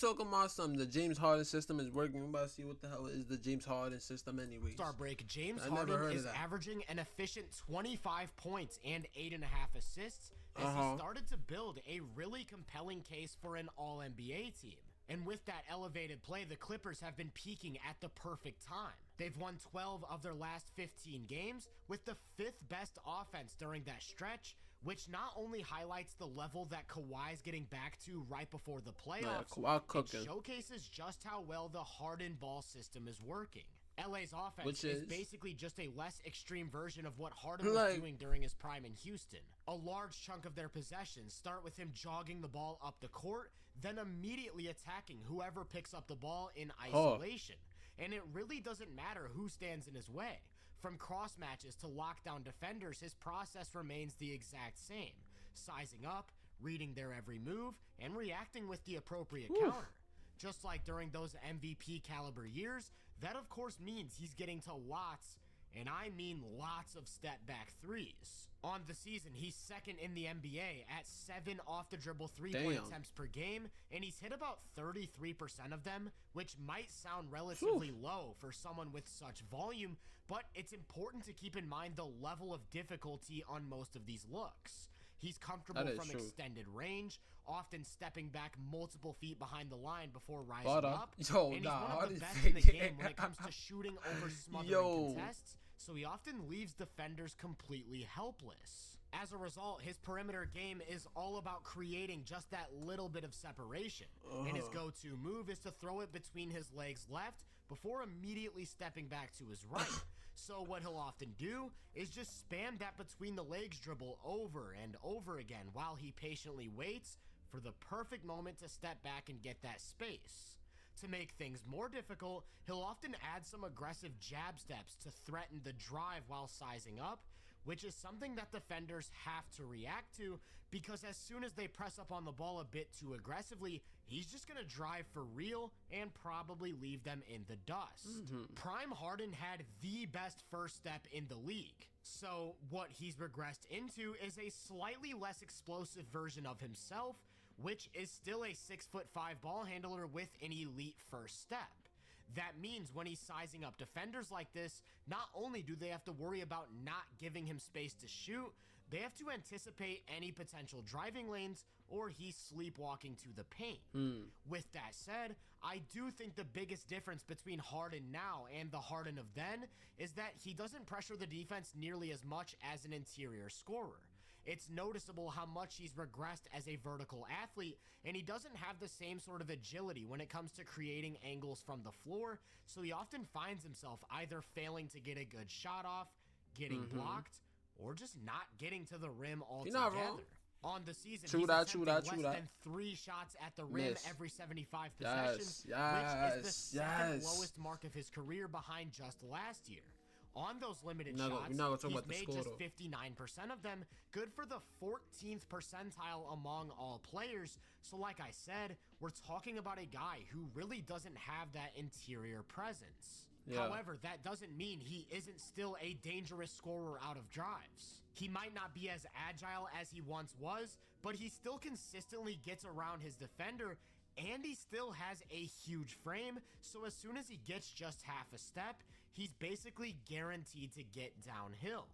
Talking about something. The James Harden system is working. I'm about to see what the hell is the James Harden system, anyways. Star break. James I never Harden heard of is that. averaging an efficient 25 points and 8.5 assists as Uh-huh. he started to build a really compelling case for an All-NBA team. And with that elevated play, the Clippers have been peaking at the perfect time. They've won 12 of their last 15 games with the 5th best offense during that stretch, which not only highlights the level that Kawhi's getting back to right before the playoffs, Kawhi it cooking. showcases just how well the Harden ball system is working. LA's offense Which is is basically just a less extreme version of what Harden was doing during his prime in Houston. A large chunk of their possessions start with him jogging the ball up the court, then immediately attacking whoever picks up the ball in isolation. And it really doesn't matter who stands in his way. From cross matches to lockdown defenders, his process remains the exact same. Sizing up, reading their every move, and reacting with the appropriate counter. Just like during those MVP caliber years, that of course means he's getting to lots, and I mean lots of step back threes. On the season, he's second in the NBA at 7 off the dribble 3-point attempts per game, and he's hit about 33% of them, which might sound relatively low for someone with such volume, but it's important to keep in mind the level of difficulty on most of these looks. He's comfortable from extended range, often stepping back multiple feet behind the line before rising up. And he's one of the best in the game when it comes to shooting over smothering contests, so he often leaves defenders completely helpless. As a result, his perimeter game is all about creating just that little bit of separation. And his go-to move is to throw it between his legs left before immediately stepping back to his right. So what he'll often do is just spam that between the legs dribble over and over again while he patiently waits for the perfect moment to step back and get that space. To make things more difficult, he'll often add some aggressive jab steps to threaten the drive while sizing up, which is something that defenders have to react to because as soon as they press up on the ball a bit too aggressively, he's just going to drive for real and probably leave them in the dust. Prime Harden had the best first step in the league. So what he's regressed into is a slightly less explosive version of himself, which is still a 6'5" ball handler with an elite first step. That means when he's sizing up defenders like this, not only do they have to worry about not giving him space to shoot, they have to anticipate any potential driving lanes or he's sleepwalking to the paint. With that said, I do think the biggest difference between Harden now and the Harden of then is that he doesn't pressure the defense nearly as much as an interior scorer. It's noticeable how much he's regressed as a vertical athlete, and he doesn't have the same sort of agility when it comes to creating angles from the floor, so he often finds himself either failing to get a good shot off, getting blocked, or just not getting to the rim altogether. On the season, he's attempting less than 3 shots at the rim every 75 possessions, which is the second lowest mark of his career behind just last year. On those limited shots, he's made just 59% of them, good for the 14th percentile among all players. So like I said, we're talking about a guy who really doesn't have that interior presence. However, that doesn't mean he isn't still a dangerous scorer out of drives. He might not be as agile as he once was, but he still consistently gets around his defender, and he still has a huge frame, so as soon as he gets just half a step, he's basically guaranteed to get downhill.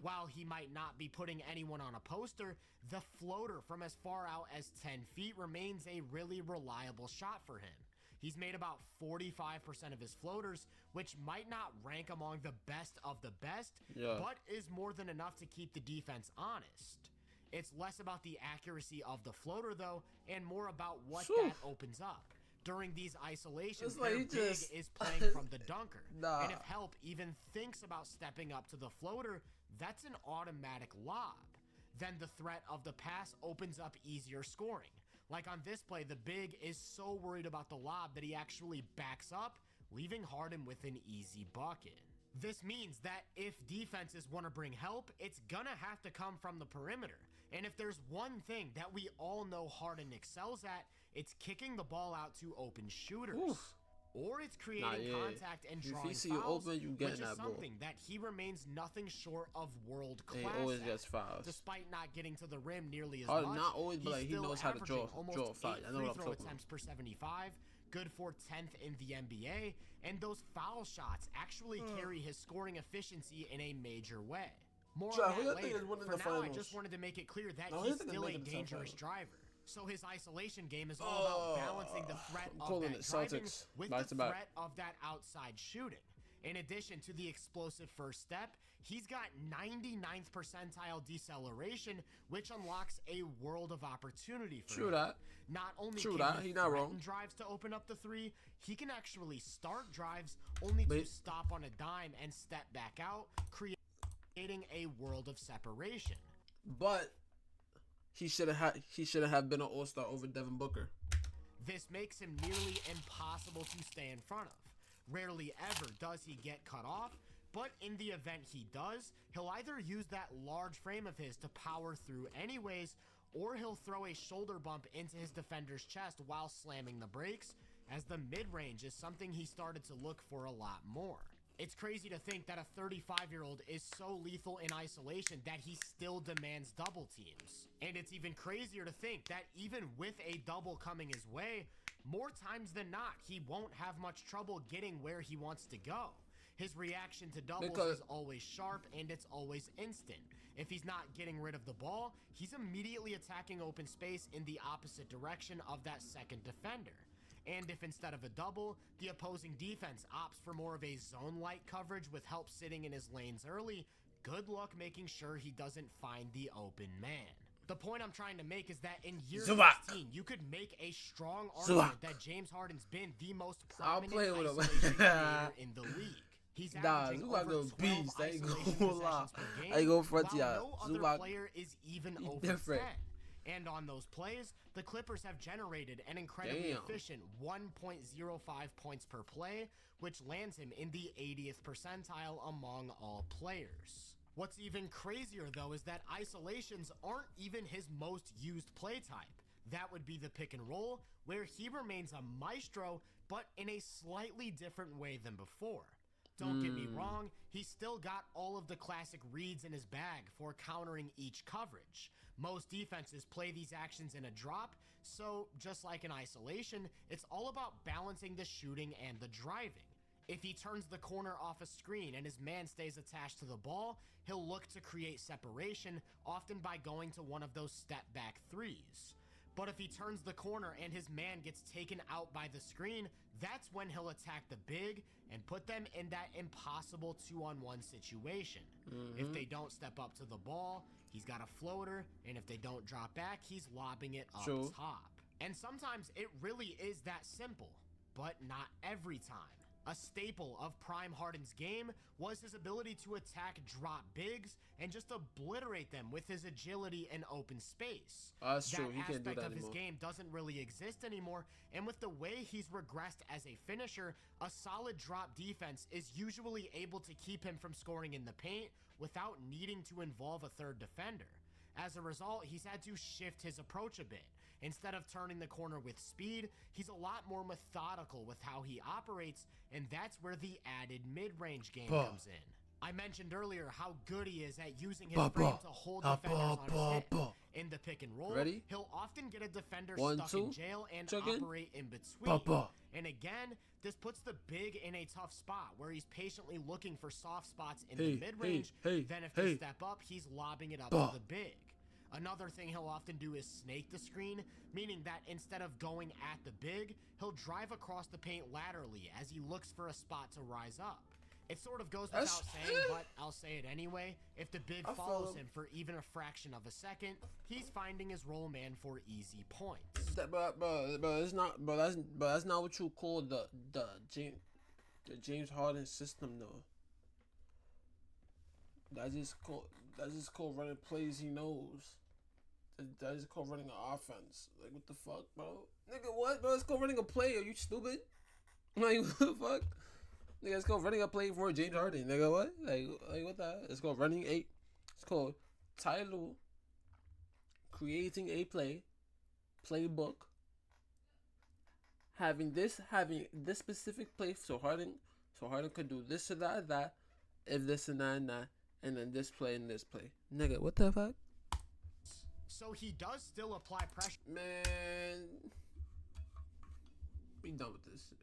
While he might not be putting anyone on a poster, the floater from as far out as 10 feet remains a really reliable shot for him. He's made about 45% of his floaters, which might not rank among the best of the best, but is more than enough to keep the defense honest. It's less about the accuracy of the floater though, and more about what that opens up. During these isolations, their big is playing from the dunker. And if help even thinks about stepping up to the floater, that's an automatic lob. Then the threat of the pass opens up easier scoring. Like on this play, the big is so worried about the lob that he actually backs up, leaving Harden with an easy bucket. This means that if defenses want to bring help, it's gonna have to come from the perimeter. And if there's one thing that we all know Harden excels at, it's kicking the ball out to open shooters. or it's creating contact and drawing if he see you fouls, open, you getting which is that ball. something that he remains nothing short of world class. He always gets fouls. Despite not getting to the rim nearly as Harden, much, not always, but like, he knows how to draw a foul. I know what I'm talking attempts per 75, good for 10th in the NBA, and those foul shots actually carry his scoring efficiency in a major way. More on that later. For now, I just wanted to make it clear that he's still a dangerous driver. So his isolation game is all about balancing the threat of that driving with the threat of that outside shooting. In addition to the explosive first step, he's got 99th percentile deceleration, which unlocks a world of opportunity for him. Not only can he threaten drives to open up the three, he can actually start drives only to stop on a dime and step back out, creating a world of separation. But he should have been an all-star over Devin Booker. This makes him nearly impossible to stay in front of. Rarely ever does he get cut off, but in the event he does, he'll either use that large frame of his to power through anyways, or he'll throw a shoulder bump into his defender's chest while slamming the brakes, as the mid-range is something he started to look for a lot more. It's crazy to think that a 35-year-old is so lethal in isolation that he still demands double teams. And it's even crazier to think that even with a double coming his way, more times than not, he won't have much trouble getting where he wants to go. His reaction to doubles is always sharp and it's always instant. If he's not getting rid of the ball, he's immediately attacking open space in the opposite direction of that second defender. And if instead of a double, the opposing defense opts for more of a zone-like coverage with help sitting in his lanes early, good luck making sure he doesn't find the open man. The point I'm trying to make is that in year 16, you could make a strong argument that James Harden's been the most prominent isolation creator in the league. He's averaging over 12 isolation possessions per game, while no other player is even over 10. And on those plays, the Clippers have generated an incredibly efficient 1.05 points per play, which lands him in the 80th percentile among all players. What's even crazier, though, is that isolations aren't even his most used play type. That would be the pick and roll, where he remains a maestro, but in a slightly different way than before. Don't get me wrong, he's still got all of the classic reads in his bag for countering each coverage. Most defenses play these actions in a drop, so just like in isolation, it's all about balancing the shooting and the driving. If he turns the corner off a screen and his man stays attached to the ball, he'll look to create separation, often by going to one of those step-back threes. But if he turns the corner and his man gets taken out by the screen, that's when he'll attack the big and put them in that impossible 2-on-1 situation. If they don't step up to the ball, he's got a floater, and if they don't drop back, he's lobbing it up top. And sometimes it really is that simple, but not every time. A staple of Prime Harden's game was his ability to attack drop bigs and just obliterate them with his agility and open space. That's true. He can't do that aspect of anymore. his game doesn't really exist anymore, and with the way he's regressed as a finisher, a solid drop defense is usually able to keep him from scoring in the paint without needing to involve a third defender. As a result, he's had to shift his approach a bit. Instead of turning the corner with speed, he's a lot more methodical with how he operates, and that's where the added mid-range game comes in. I mentioned earlier how good he is at using his frame to hold defenders on his hip. In the pick and roll, he'll often get a defender stuck in jail and operate in between. And again, this puts the big in a tough spot where he's patiently looking for soft spots in the mid-range. Then if they step up, he's lobbing it up to the big. Another thing he'll often do is snake the screen, meaning that instead of going at the big, he'll drive across the paint laterally as he looks for a spot to rise up. It sort of goes without saying, but I'll say it anyway. If the big follows him for even a fraction of a second, he's finding his roll man for easy points. It's not, that's not what you call the James Harden system, though. That's just called running plays he knows. That is called running an offense. Like, what the fuck, bro? Nigga, what, bro? It's called running a play. Are you stupid? Like, what the fuck? Nigga, it's called running a play for James Harden. Nigga, what? Like what the hell? It's called running a... It's called title, creating a playbook, having this specific play so Harden could do this or that, if this and that, and then this play and this play. Nigga, what the fuck? So he does still apply pressure. Man, we done with this.